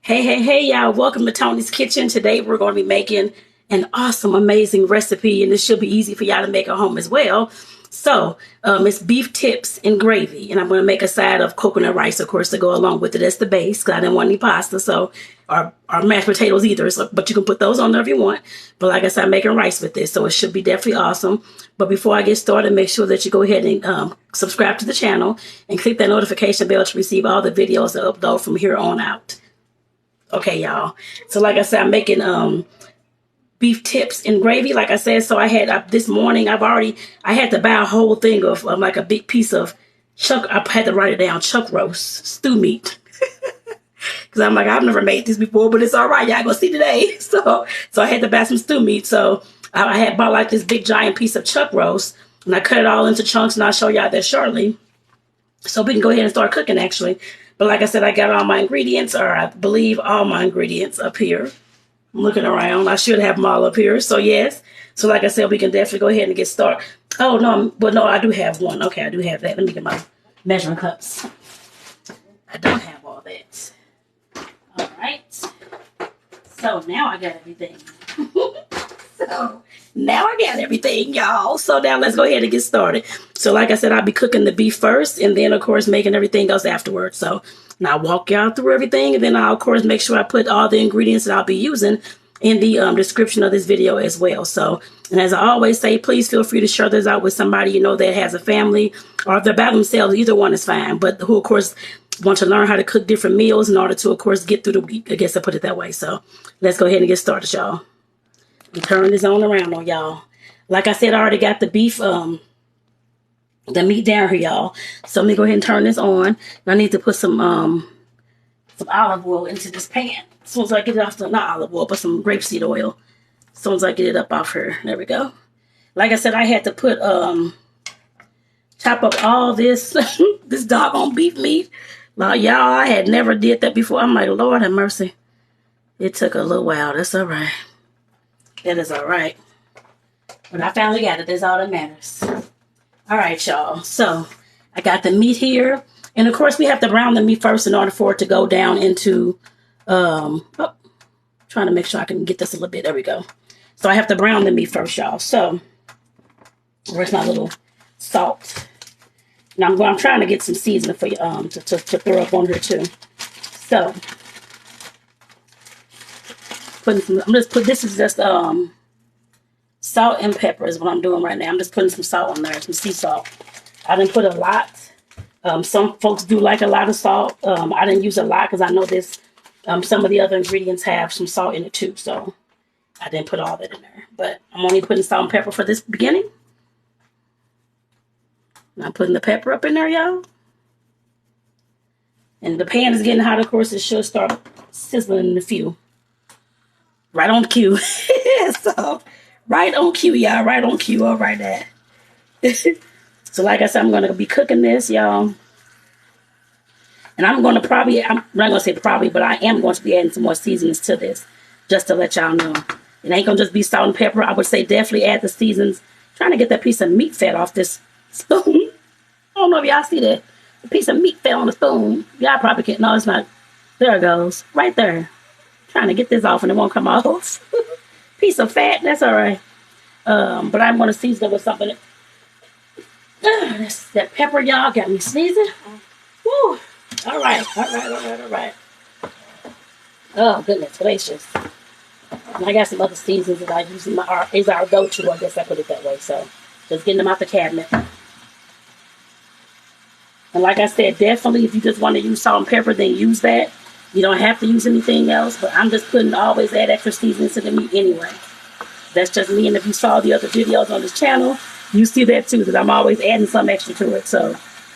Hey, y'all. Welcome to Tony's Kitchen. Today we're going to be making an awesome, amazing recipe, and this should be easy for y'all to make at home as well. So, it's beef tips and gravy, and I'm going to make a side of coconut rice, of course, to go along with it. That's the base, because I didn't want any pasta, so, or mashed potatoes either, so, but you can put those on there if you want. But like I said, I'm making rice with this, so it should be definitely awesome. But before I get started, make sure that you go ahead and subscribe to the channel and click that notification bell to receive all the videos that I upload from here on out. Okay, y'all. So like I said, I'm making beef tips and gravy, like I said. So I had this morning, I had to buy a whole thing of like a big piece of chuck. I had to write it down, chuck roast, stew meat. Because I'm like, I've never made this before, but it's all right. Y'all gonna see today. So I had to buy some stew meat. So I had bought like this big giant piece of chuck roast, and I cut it all into chunks, and I'll show y'all that shortly. So we can go ahead and start cooking, actually. But like I said, I got all my ingredients, or I believe all my ingredients up here. I'm looking around. I should have them all up here. So yes. So like I said, we can definitely go ahead and get started. Oh, no. But no, I do have one. Okay, I do have that. Let me get my measuring cups. I don't have all that. All right. So now I got everything. Now I got everything, y'all. So now let's go ahead and get started. So like I said, I'll be cooking the beef first, and then, of course, making everything else afterwards. So now I'll walk y'all through everything, and then I'll, of course, make sure I put all the ingredients that I'll be using in the description of this video as well. So, and as I always say, please feel free to share this out with somebody you know that has a family, or if they're by themselves, either one is fine. But who, of course, want to learn how to cook different meals in order to, of course, get through the week. I guess I put it that way. So let's go ahead and get started, y'all. I'm turning this on around on y'all. Like I said, I already got the beef, the meat down here, y'all. So let me go ahead and turn this on. And I need to put some olive oil into this pan. As soon as I get it off the, not olive oil, but some grapeseed oil. As soon as I get it up off here. There we go. Like I said, I had to put, chop up all this, this doggone beef meat. Now, y'all, I had never did that before. I'm like, Lord have mercy. It took a little while. That's all right. That is all right. But I finally got it. That's all that matters. All right, y'all. So I got the meat here. And, of course, we have to brown the meat first in order for it to go down into, trying to make sure I can get this a little bit. There we go. So I have to brown the meat first, y'all. So where's my little salt? Now I'm trying to get some seasoning for you to throw up on here, too. So this is just salt and pepper is what I'm doing right now. I'm just putting some salt on there, some sea salt. I didn't put a lot. Some folks do like a lot of salt. I didn't use a lot because I know this. Some of the other ingredients have some salt in it too, so I didn't put all that in there. But I'm only putting salt and pepper for this beginning. And I'm putting the pepper up in there, y'all. And the pan is getting hot, of course. It should start sizzling in a few. Right on cue. So, right on cue, y'all. Right on cue. All right, that. So, like I said, I'm going to be cooking this, y'all. And I'm going to probably, I'm not going to say probably, but I am going to be adding some more seasonings to this. Just to let y'all know. It ain't going to just be salt and pepper. I would say definitely add the seasons. Trying to get that piece of meat fat off this spoon. I don't know if y'all see that. A piece of meat fat on the spoon. Y'all probably can't. No, it's not. There it goes. Right there. Trying to get this off and it won't come off. Piece of fat, that's all right. But I'm going to season it with something. That pepper, y'all, got me sneezing. Woo. All right. Oh, goodness gracious. And I got some other seasons that I use is our go-to, I guess I put it that way. So, just getting them out the cabinet. And like I said, definitely if you just want to use salt and pepper, then use that. You don't have to use anything else, but I'm just always add extra seasonings to the meat anyway. That's just me, and if you saw the other videos on this channel, you see that too, that I'm always adding some extra to it. So,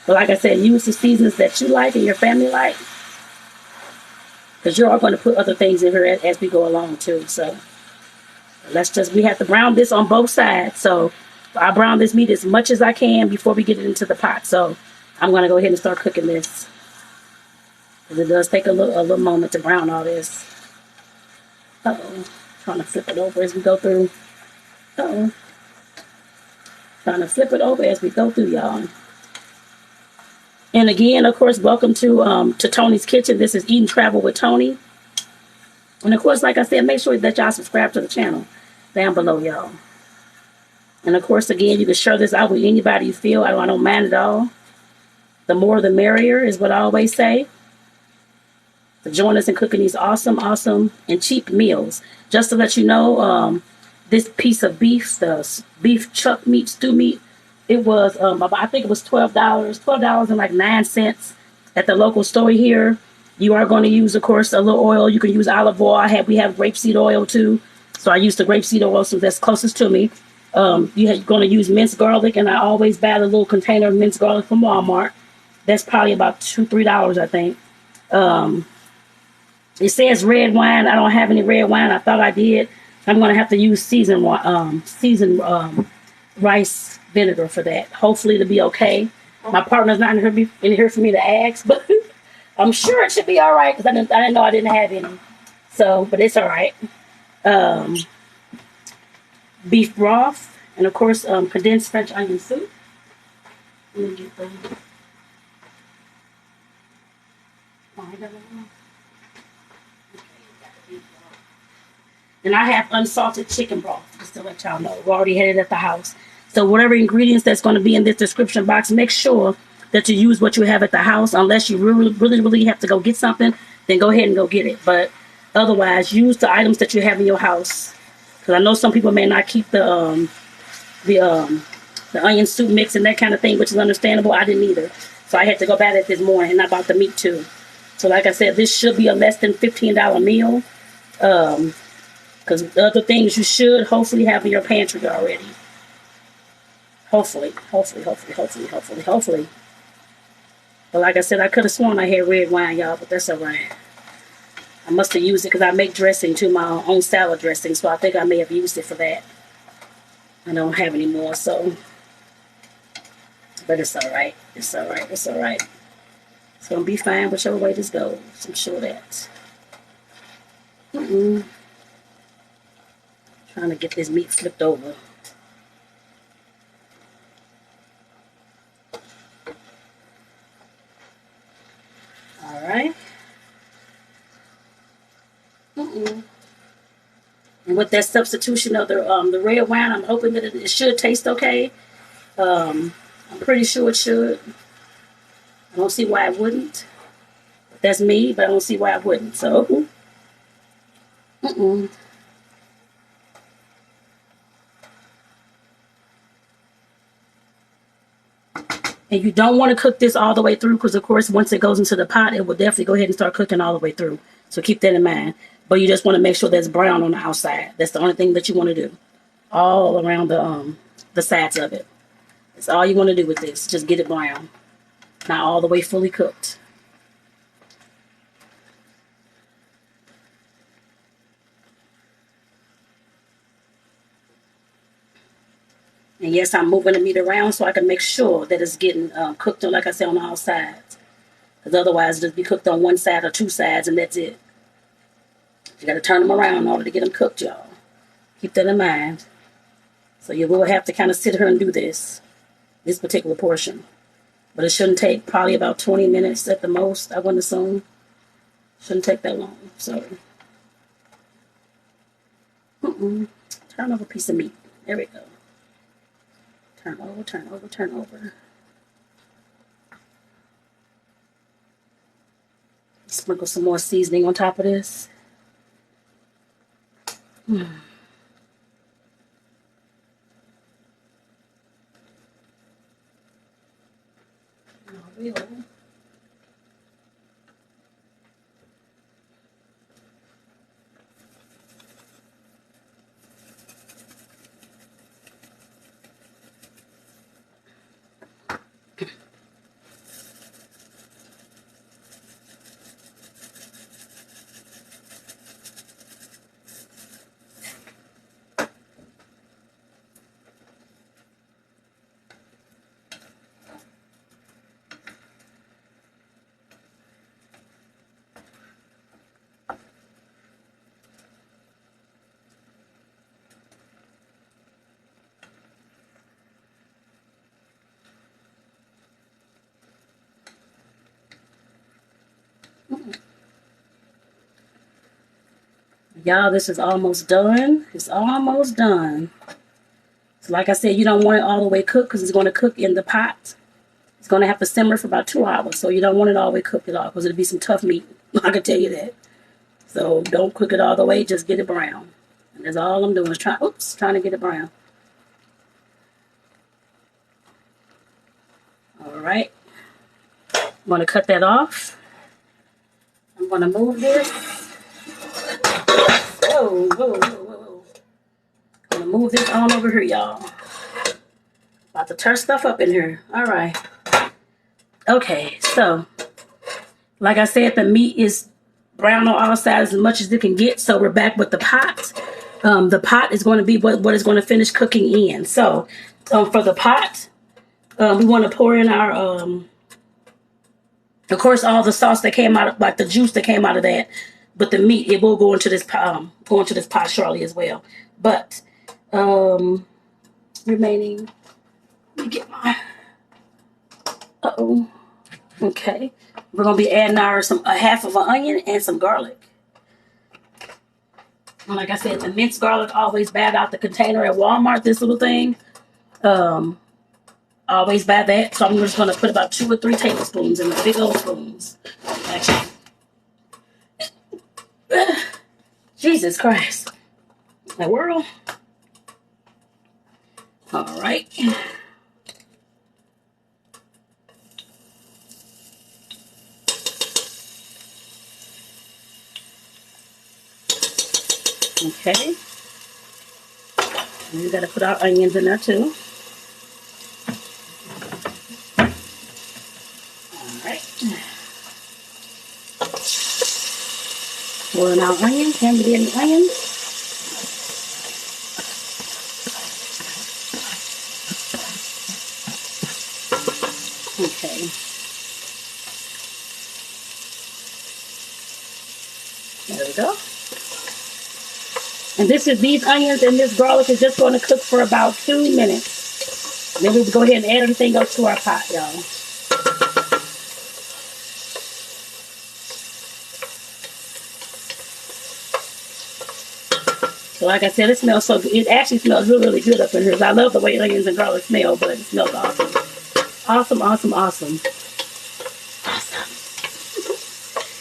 but like I said, use the seasonings that you like and your family like, because you're all going to put other things in here as we go along too. So, we have to brown this on both sides. So, I brown this meat as much as I can before we get it into the pot. So, I'm going to go ahead and start cooking this. Because it does take a little moment to brown all this. Uh-oh. Trying to flip it over as we go through. Uh-oh. Trying to flip it over as we go through, y'all. And again, of course, welcome to Tony's Kitchen. This is Eat and Travel with Tony. And of course, like I said, make sure that y'all subscribe to the channel down below, y'all. And of course, again, you can share this out with anybody you feel. I don't mind at all. The more the merrier is what I always say. To join us in cooking these awesome, awesome, and cheap meals. Just to let you know, this piece of beef, the beef chuck meat, stew meat, it was, I think it was $12, $12 and like 9 cents at the local store here. You are going to use, of course, a little oil. You can use olive oil. We have grapeseed oil too. So I use the grapeseed oil, so that's closest to me. You're going to use minced garlic, and I always buy a little container of minced garlic from Walmart. That's probably about $2, $3, I think. It says red wine. I don't have any red wine. I thought I did. I'm going to have to use seasoned rice vinegar for that. Hopefully it'll be okay. My partner's not in here for me to ask, but I'm sure it should be all right because I didn't know I didn't have any. So, but it's all right. Beef broth, and of course condensed French onion soup. Let me get the... And I have unsalted chicken broth, just to let y'all know. We already had it at the house. So whatever ingredients that's going to be in this description box, make sure that you use what you have at the house. Unless you really have to go get something, then go ahead and go get it. But otherwise, use the items that you have in your house. Because I know some people may not keep the onion soup mix and that kind of thing, which is understandable. I didn't either. So I had to go buy that this morning, and I bought the meat too. So like I said, this should be a less than $15 meal. Because the other things you should hopefully have in your pantry already. Hopefully. But like I said, I could have sworn I had red wine, y'all, but that's all right. I must have used it because I make dressing too, my own salad dressing, so I think I may have used it for that. I don't have any more, so. But it's all right. It's all right. It's all right. It's going to be fine whichever way this goes. I'm sure of that. Trying to get this meat flipped over. All right. And with that substitution of the red wine, I'm hoping that it should taste okay. I'm pretty sure it should. I don't see why it wouldn't. That's me, but I don't see why it wouldn't. So, And you don't want to cook this all the way through because, of course, once it goes into the pot, it will definitely go ahead and start cooking all the way through. So keep that in mind. But you just want to make sure that's brown on the outside. That's the only thing that you want to do. All around the sides of it. That's all you want to do with this. Just get it brown. Not all the way fully cooked. And yes, I'm moving the meat around so I can make sure that it's getting cooked on, like I said, on all sides. Because otherwise, it'll just be cooked on one side or two sides, and that's it. You got to turn them around in order to get them cooked, y'all. Keep that in mind. So you will have to kind of sit here and do this particular portion. But it shouldn't take probably about 20 minutes at the most, I wouldn't assume. Shouldn't take that long. So, turn over a piece of meat. There we go. Turn over, turn over, turn over. Sprinkle some more seasoning on top of this. I will. Y'all, this is almost done. It's almost done. So like I said, you don't want it all the way cooked because it's going to cook in the pot. It's going to have to simmer for about 2 hours. So you don't want it all the way cooked at all because it'll be some tough meat. I can tell you that. So don't cook it all the way. Just get it brown. And that's all I'm doing is trying to get it brown. All right. I'm going to cut that off. I'm going to move this. Whoa, whoa, whoa, whoa. I'm going to move this on over here, y'all. About to tear stuff up in here. All right. Okay, so like I said, the meat is brown on all sides as much as it can get. So we're back with the pot. The pot is going to be what is going to finish cooking in. So for the pot, we want to pour in our, of course, all the sauce that came out of, like the juice that came out of that. But the meat, it will go into this pot shortly as well. But remaining, let me get my. Okay, we're gonna be adding our a half of an onion and some garlic. And like I said, the minced garlic always bad out the container at Walmart. This little thing, always buy that. So I'm just gonna put about 2 or 3 tablespoons in the big old spoons. Actually, Jesus Christ, that world. All right. Okay. And we got to put our onions in there too. All right. Pour in our onions. Can we get any onions? Okay. There we go. And these onions and this garlic is just going to cook for about 2 minutes. Then we'll go ahead and add everything else to our pot, y'all. So like I said, it smells so good. It actually smells really, really good up in here. I love the way onions and garlic smell, but it smells awesome. Awesome, awesome, awesome. Awesome.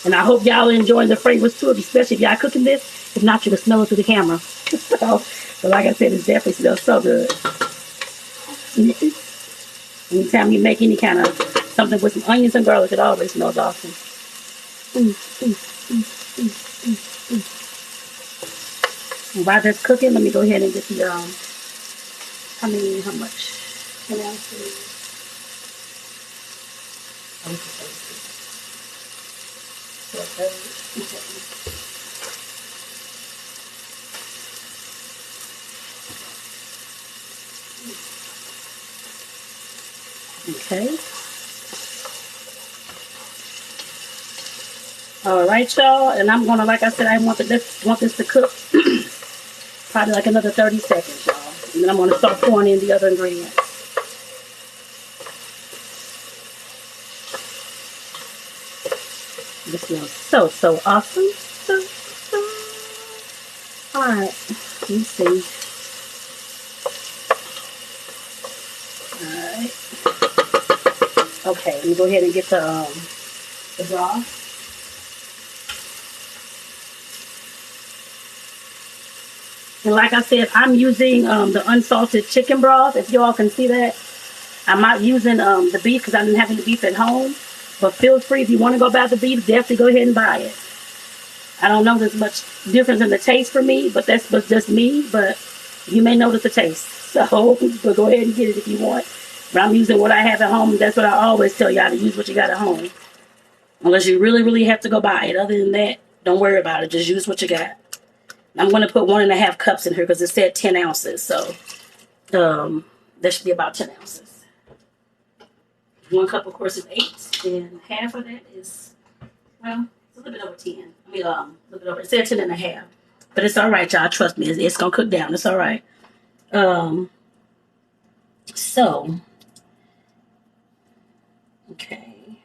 And I hope y'all are enjoying the fragrance too, especially if y'all cooking this. If not, you can smell it through the camera. So like I said, it definitely smells so good. Anytime you make any kind of something with some onions and garlic, it always smells awesome. And while that's cooking, let me go ahead and get the, how much? 10 ounces. Okay. All right, y'all. And I'm gonna, like I said, I want this to cook probably like another 30 seconds, y'all. And then I'm gonna start pouring in the other ingredients. This smells so awesome. So. All right. Let's see. All right. Okay, let me go ahead and get the broth. And like I said, I'm using the unsalted chicken broth. If y'all can see that, I'm not using the beef because I didn't have any beef at home. But feel free, if you want to go buy the beef, definitely go ahead and buy it. I don't know there's much difference in the taste for me, but that's just me. But you may notice the taste. So go ahead and get it if you want. But I'm using what I have at home. That's what I always tell y'all, to use what you got at home. Unless you really, really have to go buy it. Other than that, don't worry about it. Just use what you got. I'm going to put 1.5 cups in here because it said 10 ounces. So there should be about 10 ounces. 1 cup, of course, is 8. And half of that is, well, it's a little bit over 10. I mean, a little bit over. It said 10.5. But it's all right, y'all. Trust me. It's going to cook down. It's all right. So, okay.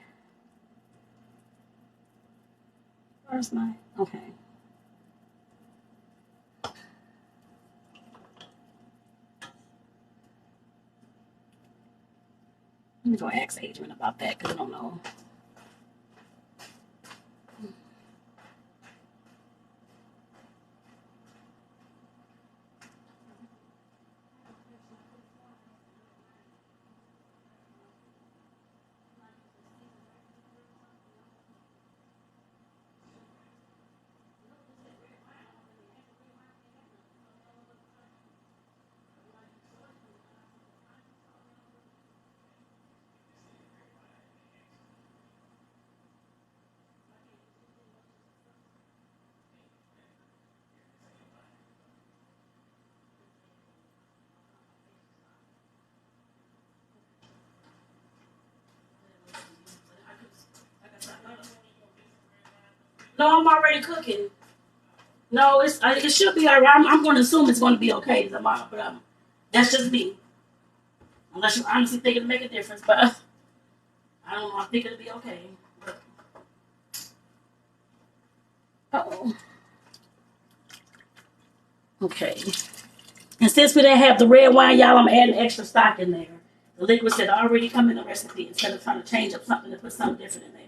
Where's my, okay. me go ask Adrian about that because I don't know. No, I'm already cooking. No, it should be all right. I'm going to assume it's going to be okay tomorrow, but that's just me. Unless you honestly think it'll make a difference, but I don't know. I think it'll be okay. Uh-oh. Okay. And since we didn't have the red wine, y'all, I'm adding extra stock in there. The liquid said already come in the recipe instead of trying to change up something to put something different in there.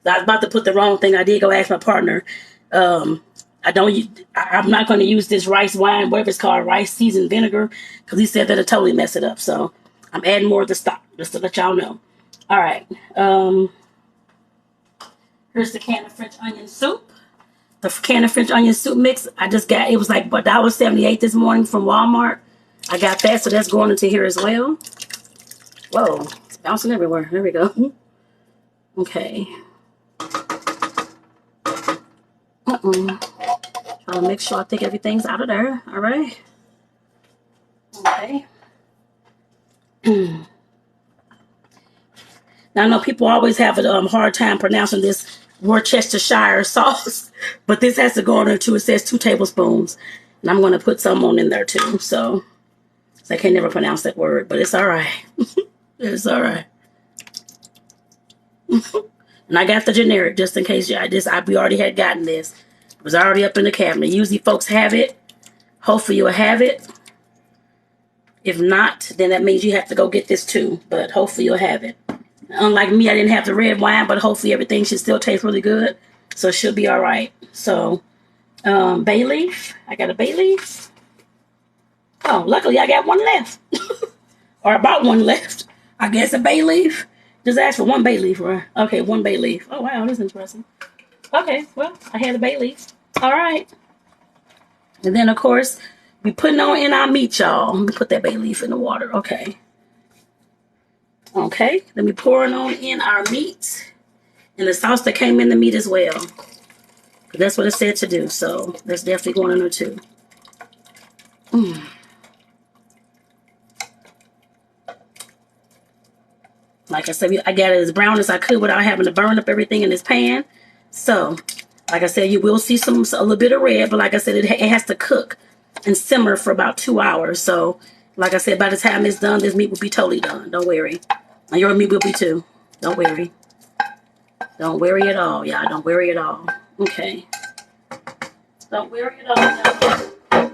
So I was about to put the wrong thing. I did go ask my partner. I'm not going to use this rice wine, whatever it's called, rice seasoned vinegar, because he said that'll totally mess it up. So I'm adding more of the stock just to let y'all know. All right. Here's the can of French onion soup. The can of French onion soup mix, I just got, it was like $1.78 this morning from Walmart. I got that, so that's going into here as well. Whoa, it's bouncing everywhere. There we go. Okay. Trying to make sure I take everything's out of there. All right. Okay. Now, I know people always have a hard time pronouncing this Worcestershire sauce, but this has to go in there too. It says 2 tablespoons, and I'm going to put some on in there too. So I can never pronounce that word, but it's all right. It's all right. And I got the generic just in case we already had gotten this. It was already up in the cabinet. Usually folks have it. Hopefully you'll have it. If not, then that means you have to go get this too. But hopefully you'll have it. Unlike me, I didn't have the red wine, but hopefully everything should still taste really good. So it should be all right. So, bay leaf. I got a bay leaf. Oh, luckily I got one left. Or about one left. I guess a bay leaf. Just ask for 1 bay leaf, right? Okay, 1 bay leaf. Oh, wow, that's interesting. Okay, well, I had a bay leaf. All right. And then, of course, we putting on in our meat, y'all. Let me put that bay leaf in the water. Okay. Okay, let me pour it on in our meat. And the sauce that came in the meat as well. That's what it said to do. So that's definitely going in there too. Like I said, I got it as brown as I could without having to burn up everything in this pan. So, like I said, you will see a little bit of red. But like I said, it has to cook and simmer for about 2 hours. So, like I said, by the time it's done, this meat will be totally done. Don't worry. And your meat will be too. Don't worry. Don't worry at all, y'all. Don't worry at all. Okay. Don't worry at all, y'all.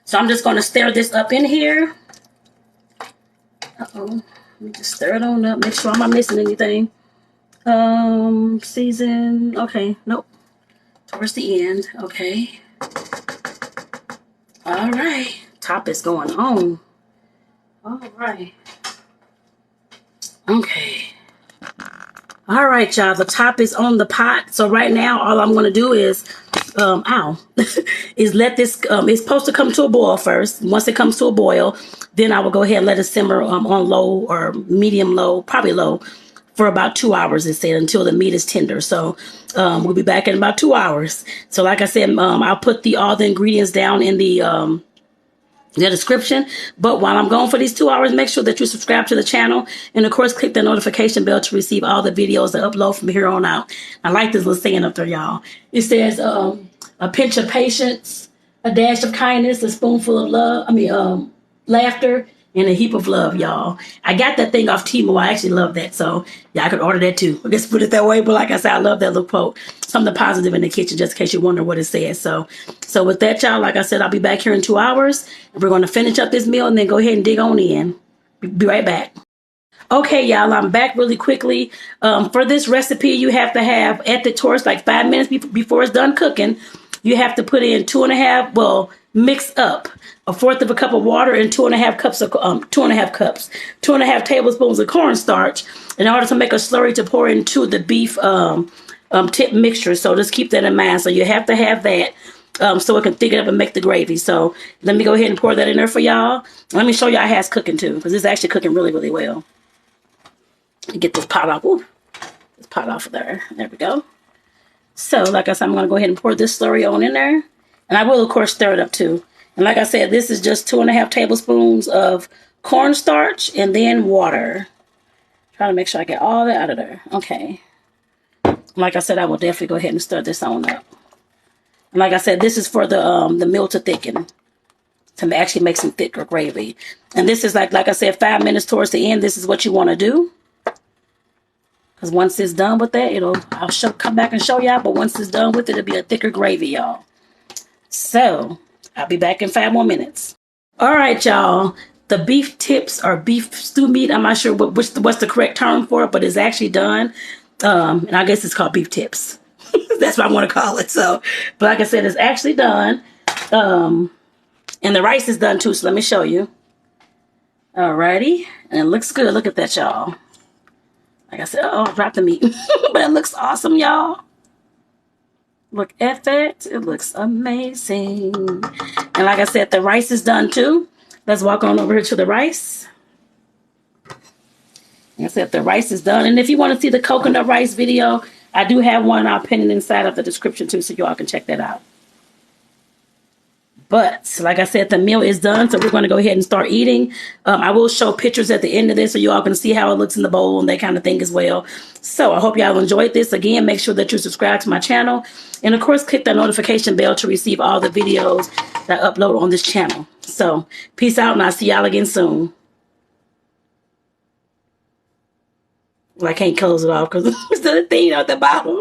So I'm just going to stir this up in here. Uh-oh. Let me just stir it on up. Make sure I'm not missing anything. Season. Okay. Nope. Towards the end. Okay. All right. Top is going on. All right. Okay. All right, y'all. The top is on the pot. So right now, all I'm going to do is, is let this, it's supposed to come to a boil first. Once it comes to a boil, then I will go ahead and let it simmer on low or medium low, probably low, for about 2 hours, it said, until the meat is tender. So we'll be back in about 2 hours. So like I said, I'll put all the ingredients down in the description. But while I'm going for these 2 hours, make sure that you subscribe to the channel, and of course click the notification bell to receive all the videos that upload from here on out. I like this little saying up there, y'all. It says a pinch of patience, a dash of kindness, a spoonful of love, laughter, and a heap of love, y'all. I got that thing off Timo. I actually love that. So yeah, I could order that too. I guess put it that way. But like I said, I love that little quote. Something positive in the kitchen, just in case you wonder what it says. So with that, y'all, like I said, I'll be back here in 2 hours. And we're going to finish up this meal and then go ahead and dig on in. Be right back. Okay, y'all, I'm back really quickly. For this recipe, you have to have at the torch like 5 minutes before it's done cooking. You have to put in 2.5, well, mix up 1/4 of a cup of water and 2.5 cups of 2.5 cups, 2.5 tablespoons of cornstarch in order to make a slurry to pour into the beef tip mixture. So just keep that in mind. So you have to have that. So it can thicken up and make the gravy. So let me go ahead and pour that in there for y'all. Let me show y'all how it's cooking too, because it's actually cooking really, really well. Get this pot off. Ooh, this pot off of there. There we go. So, like I said, I'm going to go ahead and pour this slurry on in there. And I will, of course, stir it up too. And like I said, this is just 2.5 tablespoons of cornstarch and then water. Trying to make sure I get all that out of there. Okay. Like I said, I will definitely go ahead and stir this on up. And like I said, this is for the meal to thicken, to actually make some thicker gravy. And this is like I said, 5 minutes towards the end. This is what you want to do. Because once it's done with that, I'll come back and show y'all. But once it's done with it, it'll be a thicker gravy, y'all. So I'll be back in 5 more minutes. All right, y'all. The beef tips or beef stew meat. I'm not sure what's the correct term for it, but it's actually done. And I guess it's called beef tips. That's what I want to call it. So, but like I said, it's actually done. And the rice is done too. So let me show you. Alrighty. And it looks good. Look at that, y'all. Like I said, oh, I dropped the meat. But it looks awesome, y'all. Look at that. It looks amazing. And like I said, the rice is done too. Let's walk on over here to the rice. Like I said, the rice is done. And if you want to see the coconut rice video, I do have one. I'll pin it inside of the description too, so you all can check that out. But like I said, the meal is done, so we're going to go ahead and start eating. I will show pictures at the end of this so you all can see how it looks in the bowl and that kind of thing as well. So I hope y'all enjoyed this. Again, make sure that you subscribe to my channel. And of course, click that notification bell to receive all the videos that I upload on this channel. So peace out, and I'll see y'all again soon. Well, I can't close it off because it's the thing at the bottom.